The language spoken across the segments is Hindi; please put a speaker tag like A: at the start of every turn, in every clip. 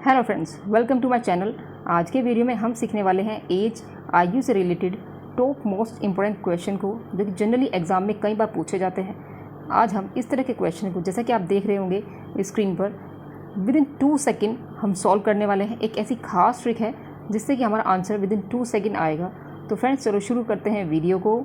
A: Hello friends, welcome to my channel. आज के वीडियो में हम सीखने वाले हैं एज आयु से related top most important question को, जो कि जनरली एग्जाम में कई बार पूछे जाते हैं। आज हम इस तरह के क्वेश्चन को, जैसा कि आप देख रहे होंगे स्क्रीन पर, विद इन 2 सेकेंड हम सॉल्व करने वाले हैं। एक ऐसी खास ट्रिक है जिससे कि हमारा आंसर विद इन 2 सेकेंड आएगा। तो फ्रेंड्स चलो शुरू करते हैं वीडियो को।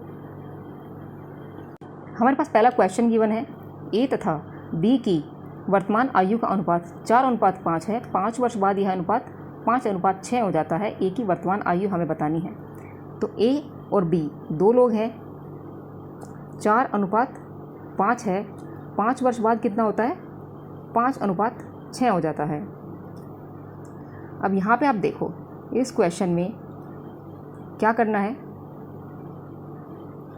A: हमारे पास पहला क्वेश्चन गिवन है, ए तथा बी की वर्तमान आयु का अनुपात 4:5 है। 5 वर्ष बाद यह अनुपात 5:6 हो जाता है। ए की वर्तमान आयु हमें बतानी है। तो ए और बी दो लोग हैं, 4:5 है। 5 वर्ष बाद कितना होता है? 5:6 हो जाता है। अब यहाँ पे आप देखो, इस क्वेश्चन में क्या करना है।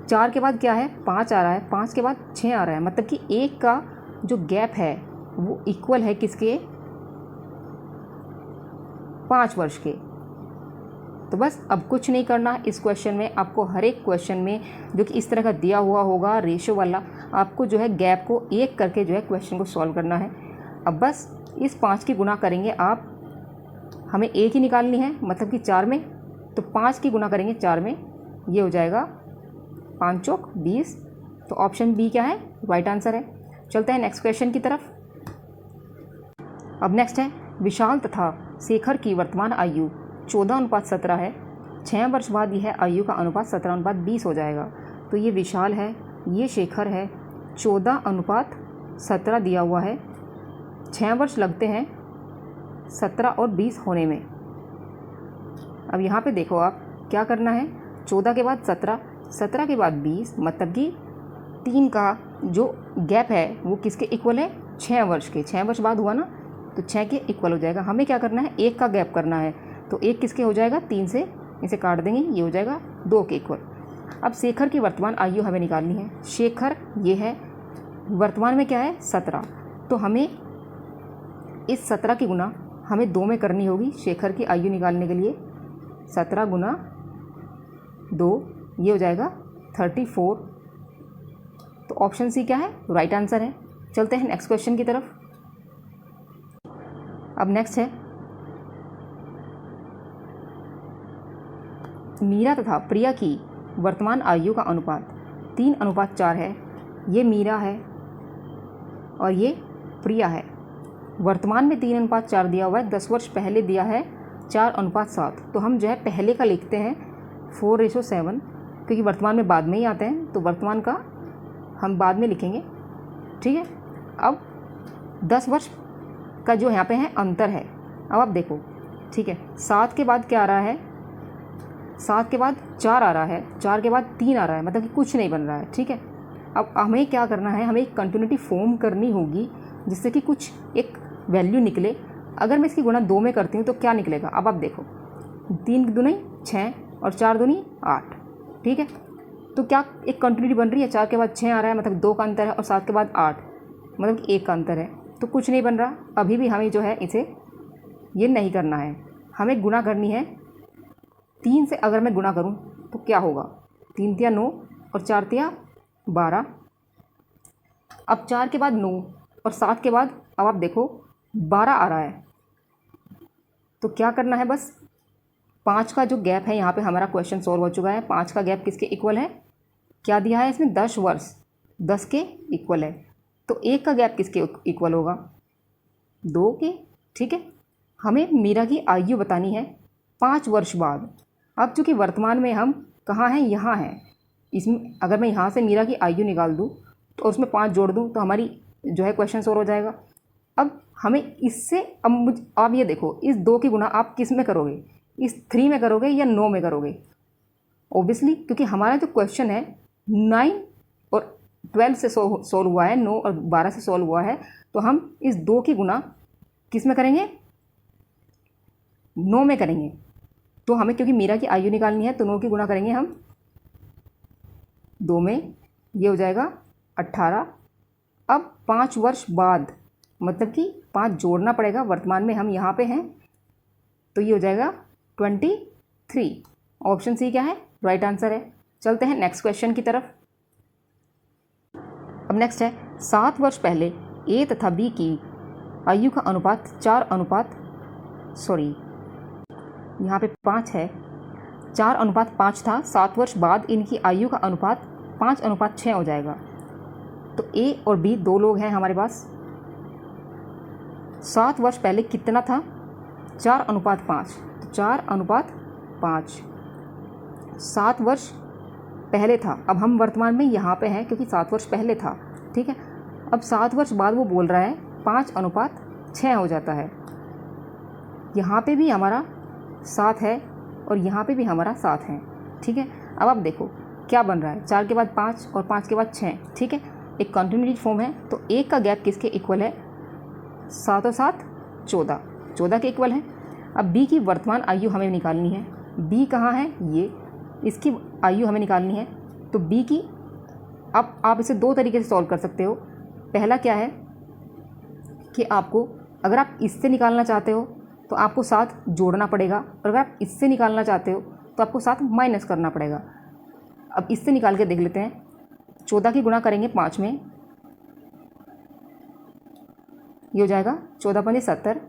A: 4 के बाद क्या है? 5 आ रहा है, 5 के बाद 6 आ रहा है, मतलब कि एक का जो गैप है वो इक्वल है किसके? 5 वर्ष के। तो बस अब कुछ नहीं करना इस क्वेश्चन में। आपको हर एक क्वेश्चन में जो कि इस तरह का दिया हुआ होगा रेशो वाला, आपको जो है गैप को एक करके जो है क्वेश्चन को सॉल्व करना है। अब बस इस 5 की गुना करेंगे आप, हमें एक ही निकालनी है, मतलब कि 4 में। तो 5 की गुना करेंगे 4 में, ये हो जाएगा 5 चौक 20। तो ऑप्शन बी क्या है? राइट आंसर है। चलते हैं नेक्स्ट क्वेश्चन की तरफ। अब नेक्स्ट है, विशाल तथा शेखर की वर्तमान आयु 14:17 है। 6 वर्ष बाद यह आयु का अनुपात 17:20 हो जाएगा। तो ये विशाल है, ये शेखर है। 14:17 दिया हुआ है, 6 वर्ष लगते हैं 17 और 20 होने में। अब यहाँ पे देखो आप क्या करना है, 14 के बाद 17, 17 के बाद 20, मतलब कि 3 का जो गैप है वो किसके इक्वल है? 6 वर्ष के। 6 वर्ष बाद हुआ ना, तो 6 के इक्वल हो जाएगा। हमें क्या करना है? 1 का गैप करना है। तो 1 किसके हो जाएगा? 3 से इसे काट देंगे, ये हो जाएगा 2 के इक्वल। अब शेखर की वर्तमान आयु हमें निकालनी है। शेखर ये है, वर्तमान में क्या है? 17। तो हमें इस 17 की गुना हमें 2 में करनी होगी शेखर की आयु निकालने के लिए। 17 गुना 2, ये हो जाएगा 34। तो ऑप्शन सी क्या है? राइट आंसर है। चलते हैं नेक्स्ट क्वेश्चन की तरफ। अब नेक्स्ट है, मीरा तथा प्रिया की वर्तमान आयु का अनुपात 3:4 है। ये मीरा है और ये प्रिया है। वर्तमान में 3:4 दिया हुआ है, 10 वर्ष पहले दिया है 4:7। तो हम जो है पहले का लिखते हैं 4:7, क्योंकि वर्तमान में बाद में ही आते हैं, तो वर्तमान का हम बाद में लिखेंगे, ठीक है। अब 10 वर्ष का जो यहाँ पे है अंतर है। अब आप देखो, ठीक है, 7 के बाद क्या आ रहा है? 7 के बाद 4 आ रहा है, 4 के बाद 3 आ रहा है, मतलब कि कुछ नहीं बन रहा है, ठीक है। अब हमें क्या करना है? हमें एक कंटिन्यूटी फॉर्म करनी होगी जिससे कि कुछ एक वैल्यू निकले। अगर मैं इसकी गुणा 2 में करती हूँ तो क्या निकलेगा? अब आप देखो, 3 दूनी 6 और 4 दूनी 8, ठीक है। तो क्या एक कंटिन्यूटी बन रही है? 4 के बाद 6 आ रहा है, मतलब 2 का अंतर है, और 7 के बाद 8, मतलब 1 का अंतर है। तो कुछ नहीं बन रहा। अभी भी हमें जो है इसे ये नहीं करना है, हमें गुणा करनी है 3 से। अगर मैं गुणा करूं तो क्या होगा? 3 तिया 9 और 4 तिया 12। अब 4 के बाद 9 और 7 के बाद अब आप देखो 12 आ रहा है। तो क्या करना है? बस 5 का जो गैप है, यहाँ पे हमारा क्वेश्चन सॉल्व हो चुका है। 5 का गैप किसके इक्वल है? क्या दिया है इसमें? 10 वर्ष, 10 के इक्वल है। तो 1 का गैप किसके इक्वल होगा? 2 के, ठीक है। हमें मीरा की आयु बतानी है 5 वर्ष बाद। अब चूँकि वर्तमान में हम कहाँ हैं? यहाँ हैं। इसमें अगर मैं यहाँ से मीरा की आयु निकाल दूँ तो उसमें 5 जोड़ दूँ तो हमारी जो है क्वेश्चन सॉल्व हो जाएगा। अब हमें इससे, अब आप ये देखो, इस 2 की गुणा आप किस में करोगे? इस 3 में करोगे या 9 में करोगे? ओबियसली, क्योंकि हमारा जो क्वेश्चन है 9 और 12 से सॉल्व हुआ है, 9 और 12 से सॉल्व हुआ है। तो हम इस 2 की गुना किस में करेंगे? 9 में करेंगे। तो हमें क्योंकि मीरा की आयु निकालनी है तो 9 की गुना करेंगे हम 2 में, ये हो जाएगा 18। अब 5 वर्ष बाद, मतलब कि 5 जोड़ना पड़ेगा, वर्तमान में हम यहाँ पे हैं, तो ये हो जाएगा 23। ऑप्शन सी क्या है? राइट आंसर है। चलते हैं नेक्स्ट क्वेश्चन की तरफ। अब नेक्स्ट है, 7 वर्ष पहले ए तथा बी की आयु का अनुपात 4:5 सॉरी यहाँ पे 5 है, 4:5 था, 7 वर्ष बाद इनकी आयु का अनुपात 5:6 हो जाएगा। तो ए और बी दो लोग हैं हमारे पास। 7 वर्ष पहले कितना था? 4:5। तो 4:5 7 वर्ष पहले था। अब हम वर्तमान में यहाँ पे हैं क्योंकि 7 वर्ष पहले था, ठीक है। अब 7 वर्ष बाद वो बोल रहा है 5:6 हो जाता है। यहाँ पे भी हमारा 7 है और यहाँ पे भी हमारा 7 है, ठीक है। अब आप देखो क्या बन रहा है, 4 के बाद 5 और 5 के बाद 6, ठीक है। एक कंटिन्यूटी फॉर्म है, तो 1 का गैप किसके इक्वल है? 7 और 7 14 के इक्वल है। अब बी की वर्तमान आयु हमें निकालनी है। बी कहाँ है? ये, इसकी आयु हमें निकालनी है। तो बी की, अब आप इसे दो तरीके से सॉल्व कर सकते हो। पहला क्या है कि आपको, अगर आप इससे निकालना चाहते हो तो आपको 7 जोड़ना पड़ेगा, और अगर आप इससे निकालना चाहते हो तो आपको 7 माइनस करना पड़ेगा। अब इससे निकाल के देख लेते हैं। 14 की गुणा करेंगे 5 में, ये हो जाएगा 14×5 70।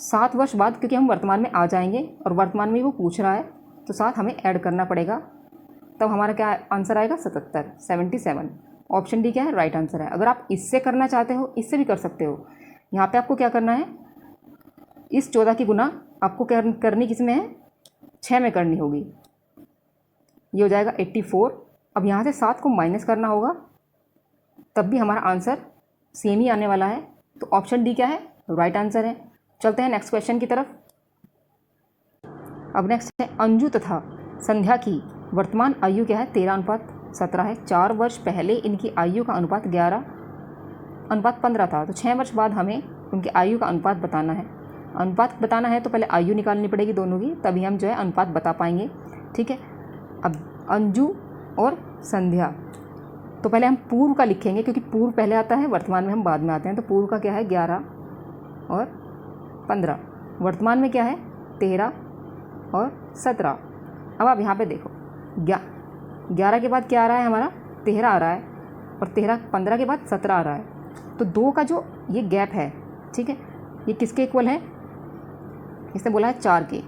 A: 7 वर्ष बाद, क्योंकि हम वर्तमान में आ जाएंगे और वर्तमान में वो पूछ रहा है, तो 7 हमें ऐड करना पड़ेगा, तब हमारा क्या आंसर आएगा? 77। ऑप्शन डी क्या है? राइट आंसर है। अगर आप इससे करना चाहते हो, इससे भी कर सकते हो। यहाँ पे आपको क्या करना है, इस 14 की गुना आपको करनी किस में है? 6 में करनी होगी। ये हो जाएगा 84। अब यहाँ से 7 को माइनस करना होगा, तब भी हमारा आंसर सेम ही आने वाला है। तो ऑप्शन डी क्या है? राइट आंसर है। चलते हैं नेक्स्ट क्वेश्चन की तरफ। अब नेक्स्ट है, अंजू तथा संध्या की वर्तमान आयु क्या है? 13:17 है। 4 वर्ष पहले इनकी आयु का अनुपात 11:15 था। तो 6 वर्ष बाद हमें उनकी आयु का अनुपात बताना है। अनुपात बताना है तो पहले आयु निकालनी पड़ेगी दोनों की, तभी हम जो है अनुपात बता पाएंगे, ठीक है। अब अंजू और संध्या, तो पहले हम पूर्व का लिखेंगे, क्योंकि पूर्व पहले आता है, वर्तमान में हम बाद में आते हैं। तो पूर्व का क्या है? 11 और 15। वर्तमान में क्या है? 13 और 17। अब आप यहाँ पे देखो, 11 के बाद क्या आ रहा है हमारा? 13 आ रहा है, और 15 के बाद 17 आ रहा है। तो 2 का जो ये गैप है, ठीक है, ये किसके इक्वल है? इसने बोला है 4 के।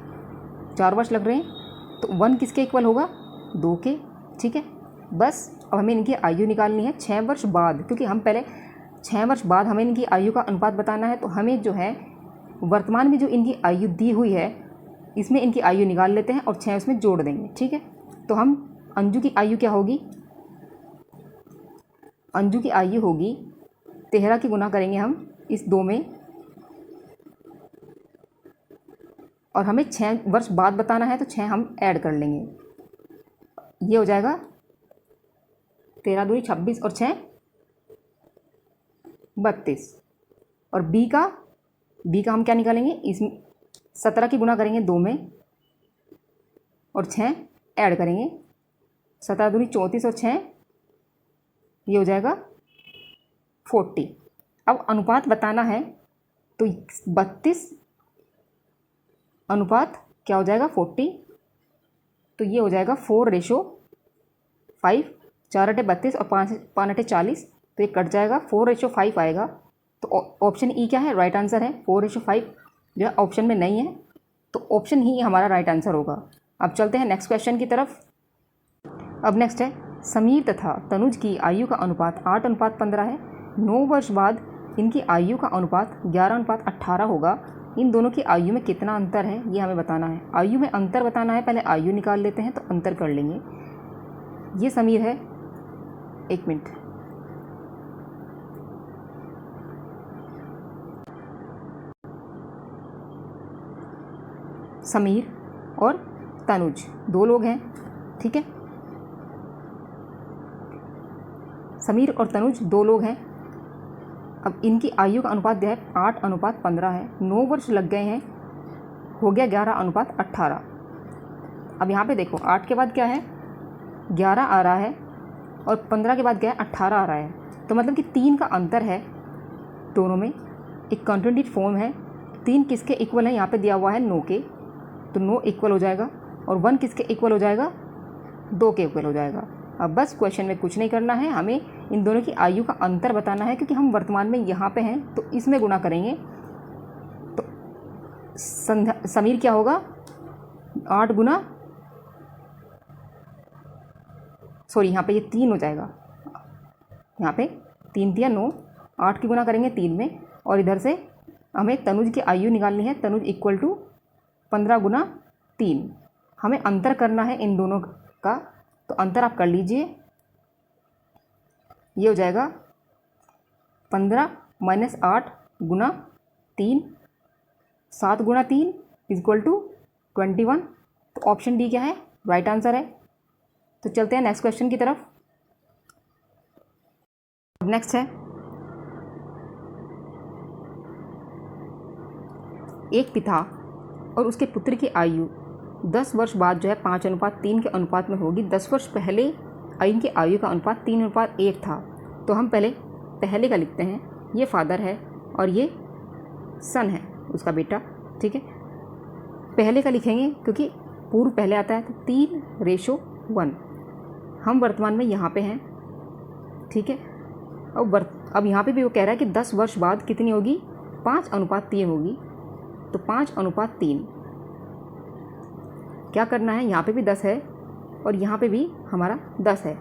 A: 4 वर्ष लग रहे हैं, तो 1 किसके इक्वल होगा? 2 के, ठीक है। बस अब हमें इनकी आयु निकालनी है 6 वर्ष बाद, क्योंकि हम पहले 6 वर्ष बाद हमें इनकी आयु का अनुपात बताना है। तो हमें जो है वर्तमान में जो इनकी आयु दी हुई है, इसमें इनकी आयु निकाल लेते हैं और 6 उसमें जोड़ देंगे, ठीक है। तो हम अंजू की आयु क्या होगी? अंजू की आयु होगी 13 की गुना करेंगे हम इस 2 में, और हमें 6 वर्ष बाद बताना है, तो 6 हम ऐड कर लेंगे। ये हो जाएगा 13 दूनी 26 और 6 32। और बी का हम क्या निकालेंगे? इस 17 की गुना करेंगे 2 में, और 6 ऐड करेंगे। 17 दूनी 34 और 6, ये हो जाएगा 40। अब अनुपात बताना है, तो 32 अनुपात क्या हो जाएगा? 40। तो ये हो जाएगा 4:5। 4 × 32 और 5 × 40, तो ये कट जाएगा, 4:5 आएगा। तो ऑप्शन ई क्या है? राइट आंसर है। 4:5 जो है ऑप्शन में नहीं है, तो ऑप्शन ही हमारा राइट आंसर होगा। अब चलते हैं नेक्स्ट क्वेश्चन की तरफ। अब नेक्स्ट है, समीर तथा तनुज की आयु का अनुपात 8:15 है। 9 वर्ष बाद इनकी आयु का अनुपात 11:18 होगा। इन दोनों की आयु में कितना अंतर है, ये हमें बताना है। आयु में अंतर बताना है, पहले आयु निकाल लेते हैं, तो अंतर कर लेंगे। ये समीर है, 1 मिनट, समीर और तनुज 2 लोग हैं, ठीक है। समीर और तनुज 2 लोग हैं। अब इनकी आयु का अनुपात जो है 8:15 है। 9 वर्ष लग गए हैं, हो गया 11:18। अब यहाँ पे देखो, 8 के बाद क्या है? 11 आ रहा है, और 15 के बाद क्या है? 18 आ रहा है। तो मतलब कि 3 का अंतर है दोनों में। एक कंटिन्यूटी फॉर्म है। 3 किसके इक्वल है? यहाँ पे दिया हुआ है 9 के, तो 9 इक्वल हो जाएगा, और 1 किसके इक्वल हो जाएगा? 2 के इक्वल हो जाएगा। अब बस क्वेश्चन में कुछ नहीं करना है, हमें इन दोनों की आयु का अंतर बताना है, क्योंकि हम वर्तमान में यहाँ पे हैं, तो इसमें गुणा करेंगे, तो समीर क्या होगा, 8 गुना, सॉरी यहाँ पे ये 3 हो जाएगा, यहाँ पे 3 दिया 9, 8 की गुना करेंगे 3 में, और इधर से हमें तनुज की आयु निकालनी है। तनुज इक्वल टू 15 गुना 3। हमें अंतर करना है इन दोनों का, तो अंतर आप कर लीजिए। ये हो जाएगा 15 माइनस 8 गुना 3, 7 गुना 3 इक्वल टू 21। तो ऑप्शन डी क्या है, राइट आंसर है। तो चलते हैं नेक्स्ट क्वेश्चन की तरफ। नेक्स्ट है, एक पिता और उसके पुत्र की आयु 10 वर्ष बाद जो है 5:3 के अनुपात में होगी। 10 वर्ष पहले इनकी आयु का अनुपात 3:1 था। तो हम पहले का लिखते हैं, ये फादर है और ये सन है, उसका बेटा, ठीक है। पहले का लिखेंगे क्योंकि पूर्व पहले आता है, तो 3:1। हम वर्तमान में यहाँ पे हैं, ठीक है। अब यहाँ पे भी वो कह रहा है कि 10 वर्ष बाद कितनी होगी, 5:3 होगी। तो 5:3 क्या करना है, यहाँ पे भी 10 है और यहाँ पे भी हमारा 10 है।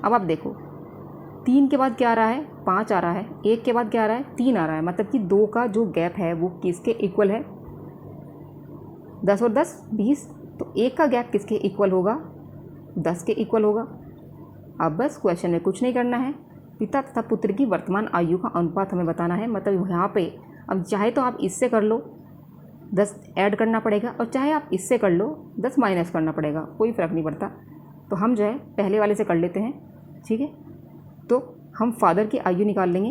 A: अब आप देखो, 3 के बाद क्या आ रहा है, 5 आ रहा है, 1 के बाद क्या आ रहा है, 3 आ रहा है, मतलब कि 2 का जो गैप है वो किसके इक्वल है, 10 और 10 20। तो 1 का गैप किसके इक्वल होगा, 10 के इक्वल होगा। अब बस क्वेश्चन में कुछ नहीं करना है, पिता तथा पुत्र की वर्तमान आयु का अनुपात हमें बताना है। मतलब यहाँ पे अब चाहे तो आप इससे कर लो, 10 ऐड करना पड़ेगा, और चाहे आप इससे कर लो, 10 माइनस करना पड़ेगा, कोई फ़र्क नहीं पड़ता। तो हम जो है पहले वाले से कर लेते हैं, ठीक है। तो हम फादर की आयु निकाल लेंगे।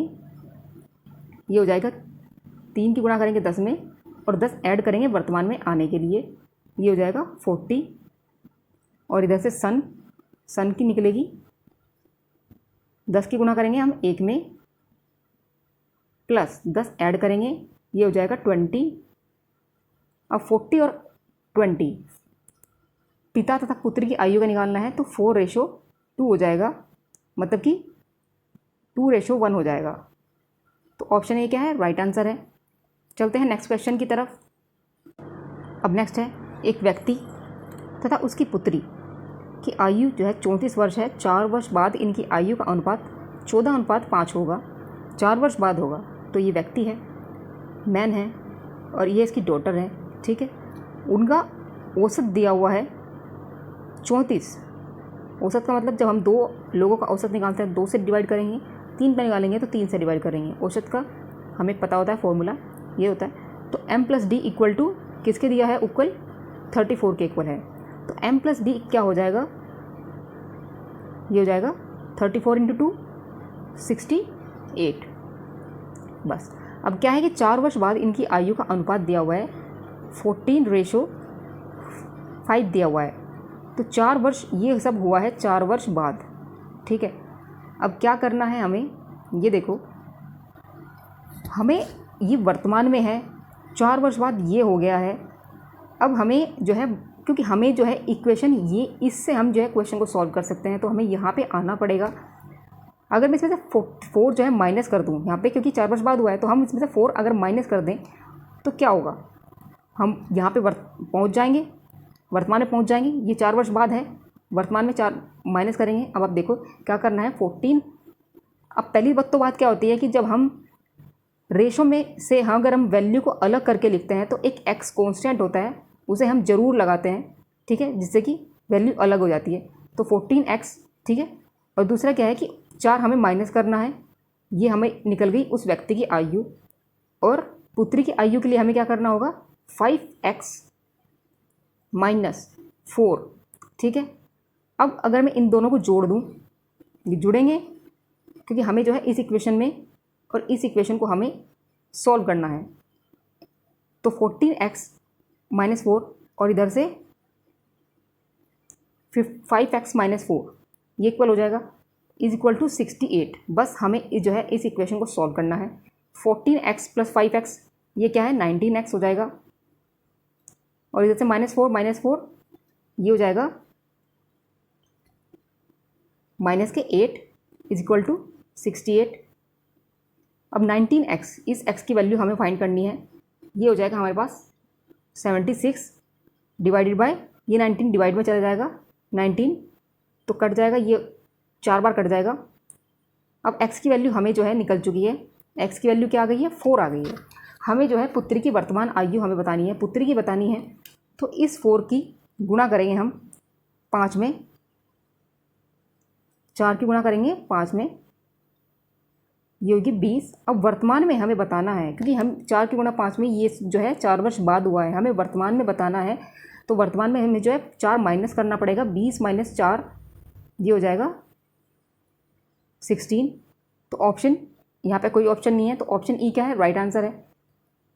A: ये हो जाएगा 3 की गुणा करेंगे 10 में और 10 ऐड करेंगे वर्तमान में आने के लिए, ये हो जाएगा 40। और इधर से सन की निकलेगी, 10 की गुणा करेंगे हम 1 में, प्लस 10 ऐड करेंगे, ये हो जाएगा 20। अब 40 और 20 पिता तथा पुत्र की आयु का निकालना है, तो 4:2 हो जाएगा, मतलब कि 2:1 हो जाएगा। तो ऑप्शन ए क्या है, राइट आंसर है। चलते हैं नेक्स्ट क्वेश्चन की तरफ। अब नेक्स्ट है, एक व्यक्ति तथा उसकी पुत्री की आयु जो है 34 वर्ष है। 4 वर्ष बाद इनकी आयु का अनुपात 14:5 होगा। 4 वर्ष बाद होगा। तो ये व्यक्ति है, मैन है, और ये इसकी डॉटर है, ठीक है। उनका औसत दिया हुआ है 34। औसत का मतलब जब हम 2 लोगों का औसत निकालते हैं, 2 से डिवाइड करेंगे, 3 पे निकालेंगे तो 3 से डिवाइड करेंगे। औसत का हमें पता होता है फॉर्मूला, ये होता है। तो m+d इक्वल टू किसके दिया है, इक्वल 34 के इक्वल है। तो m+d क्या हो जाएगा, ये हो जाएगा 34 × 2 68। बस अब क्या है कि 4 वर्ष बाद इनकी आयु का अनुपात दिया हुआ है 14:5 दिया हुआ है। तो 4 वर्ष ये सब हुआ है 4 वर्ष बाद, ठीक है। अब क्या करना है हमें, ये देखो, हमें ये वर्तमान में है, 4 वर्ष बाद ये हो गया है। अब हमें जो है, क्योंकि हमें जो है इक्वेशन ये, इससे हम जो है क्वेश्चन को सॉल्व कर सकते हैं, तो हमें यहाँ पे आना पड़ेगा। अगर मैं इसमें से 4 जो है माइनस कर दूँ यहाँ पे, क्योंकि 4 वर्ष बाद हुआ है, तो हम इसमें से 4 अगर माइनस कर दें तो क्या होगा, हम यहाँ पे पहुँच जाएंगे, वर्तमान में पहुँच जाएंगे। ये 4 वर्ष बाद है, वर्तमान में 4 माइनस करेंगे। अब आप देखो क्या करना है, 14। अब पहली बात क्या होती है कि जब हम रेशो में से अगर हम वैल्यू को अलग करके लिखते हैं, तो एक एक्स कॉन्स्टेंट होता है, उसे हम ज़रूर लगाते हैं, ठीक है, जिससे कि वैल्यू अलग हो जाती है। तो 14x, ठीक है। और दूसरा क्या है कि 4 हमें माइनस करना है, ये हमें निकल गई उस व्यक्ति की आयु। और पुत्री की आयु के लिए हमें क्या करना होगा, 5x - 4, ठीक है। अब अगर मैं इन दोनों को जोड़ दूँ, ये जुड़ेंगे, क्योंकि हमें जो है इस इक्वेशन में और इस इक्वेशन को हमें सॉल्व करना है। तो 14x - 4 और इधर से 5x - 4, ये इक्वल हो जाएगा, इज इक्वल टू 68। बस हमें जो है इस इक्वेशन को सॉल्व करना है। 14x + 5x, ये क्या है, 19x हो जाएगा। और इधर से -4 ये हो जाएगा -8 इज इक्वल टू 68। अब 19x, इस x की वैल्यू हमें फाइंड करनी है। ये हो जाएगा हमारे पास 76 डिवाइडेड बाय ये 19 डिवाइड में चला जाएगा 19 तो कट जाएगा, ये 4 बार कट जाएगा। अब x की वैल्यू हमें जो है निकल चुकी है। x की वैल्यू क्या आ गई है? 4 आ गई है। हमें जो है पुत्री की वर्तमान आयु हमें बतानी है, पुत्री की बतानी है। तो इस 4 की गुणा करेंगे हम 5 में, 4 की गुणा करेंगे 5 में, ये होगी 20। अब वर्तमान में हमें बताना है, क्योंकि हम 4 की गुणा 5 में ये जो है 4 वर्ष बाद हुआ है, हमें वर्तमान में बताना है। तो वर्तमान में हमें जो है 4 माइनस करना पड़ेगा, 20 माइनस 4 ये हो जाएगा 16। तो ऑप्शन यहाँ पे कोई ऑप्शन नहीं है, तो ऑप्शन ई क्या है? राइट आंसर है।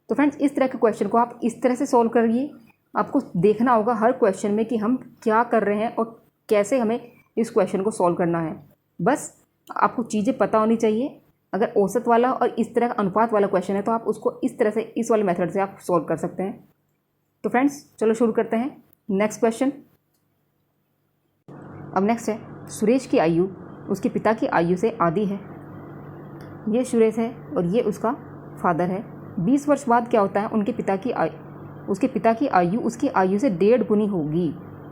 A: तो फ्रेंड्स इस तरह के क्वेश्चन को आप इस तरह से सॉल्व करिए। आपको देखना होगा हर क्वेश्चन में कि हम क्या कर रहे हैं और कैसे हमें इस क्वेश्चन को सॉल्व करना है। बस आपको चीज़ें पता होनी चाहिए। अगर औसत वाला और इस तरह का अनुपात वाला क्वेश्चन है तो आप उसको इस तरह से, इस वाले मेथड से आप सॉल्व कर सकते हैं। तो फ्रेंड्स चलो शुरू करते हैं नेक्स्ट क्वेश्चन। अब नेक्स्ट है, सुरेश की आयु उसके पिता की आयु से आधी है। ये सुरेश है और ये उसका फादर है। 20 वर्ष बाद क्या होता है? उसके पिता की आयु उसकी आयु से 1.5 गुनी होगी।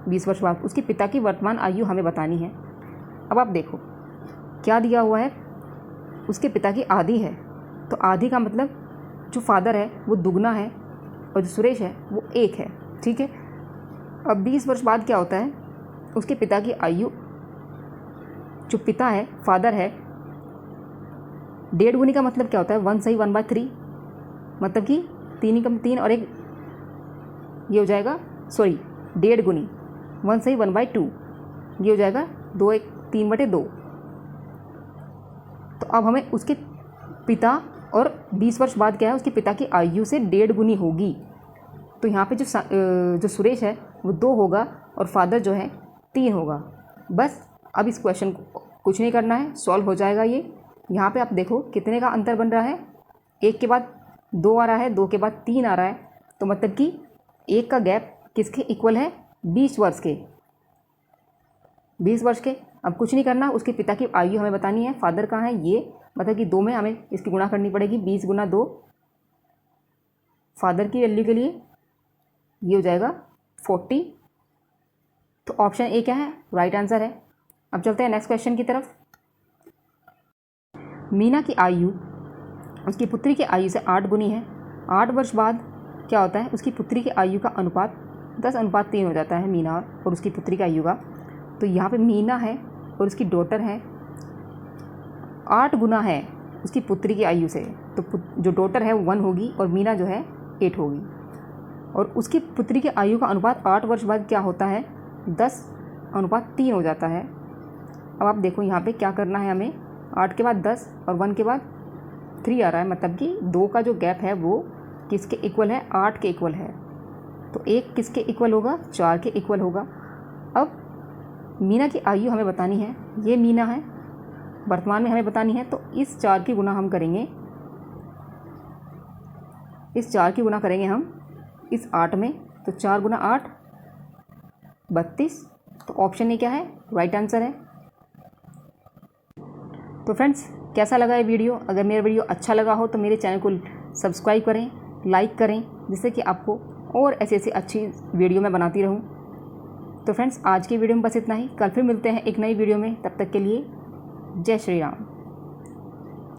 A: 20 वर्ष बाद उसके पिता की वर्तमान आयु हमें बतानी है। अब आप देखो क्या दिया हुआ है, उसके पिता की आधी है, तो आधी का मतलब जो फादर है वो दुगना है और जो सुरेश है वो 1 है। ठीक है। अब 20 वर्ष बाद क्या होता है? उसके पिता की आयु, जो पिता है फादर है, 1.5 गुनी का मतलब क्या होता है? 1 सही 1/3, मतलब कि 3 कम 3 और 1 ये हो जाएगा, सॉरी 1.5 गुनी 1 सही 1/2 ये हो जाएगा 2 1 3/2। तो अब हमें उसके पिता और 20 वर्ष बाद क्या है? उसके पिता की आयु से 1.5 गुनी होगी। तो यहाँ पे जो सुरेश है वो 2 होगा और फादर जो है 3 होगा। बस अब इस क्वेश्चन को कुछ नहीं करना है, सॉल्व हो जाएगा ये। यहाँ पे आप देखो कितने का अंतर बन रहा है, 1 के बाद 2 आ रहा है, 2 के बाद 3 आ रहा है। तो मतलब कि 1 का गैप किसके इक्वल है? 20 वर्ष के, 20 वर्ष के। अब कुछ नहीं करना, उसके पिता की आयु हमें बतानी है। फादर कहाँ है? ये मतलब कि 2 में हमें इसकी गुणा करनी पड़ेगी, 20 गुना 2 फादर की वैल्यू के लिए ये हो जाएगा 40। तो ऑप्शन ए क्या है? राइट आंसर है। अब चलते हैं नेक्स्ट क्वेश्चन की तरफ। मीना की आयु उसकी पुत्री की आयु से 8 गुनी है। 8 वर्ष बाद क्या होता है? उसकी पुत्री की आयु का अनुपात 10:3 हो जाता है, मीना और उसकी पुत्री की आयु का। तो यहाँ पे मीना है और उसकी डॉटर है, 8 गुना है उसकी पुत्री की आयु से। तो जो डॉटर है वो 1 होगी और मीना जो है 8 होगी। और उसकी पुत्री की आयु का अनुपात 8 वर्ष बाद क्या होता है? 10:3 हो जाता है। अब आप देखो यहाँ पे क्या करना है हमें, 8 के बाद 10 और 1 के बाद 3 आ रहा है, मतलब कि 2 का जो गैप है वो किसके इक्वल है? 8 के इक्वल है। तो 1 किसके इक्वल होगा? 4 के इक्वल होगा। अब मीना की आयु हमें बतानी है, ये मीना है, वर्तमान में हमें बतानी है। तो इस 4 की गुणा हम करेंगे, इस 4 की गुणा करेंगे हम इस 8 में। तो 4 गुना 8 32। तो ऑप्शन ए क्या है? राइट आंसर है। तो फ्रेंड्स कैसा लगा ये वीडियो? अगर मेरा वीडियो अच्छा लगा हो तो मेरे चैनल को सब्सक्राइब करें, लाइक करें, जिससे कि आपको और ऐसी अच्छी वीडियो मैं बनाती रहूं। तो फ्रेंड्स आज की वीडियो में बस इतना ही। कल फिर मिलते हैं एक नई वीडियो में। तब तक के लिए जय श्री राम।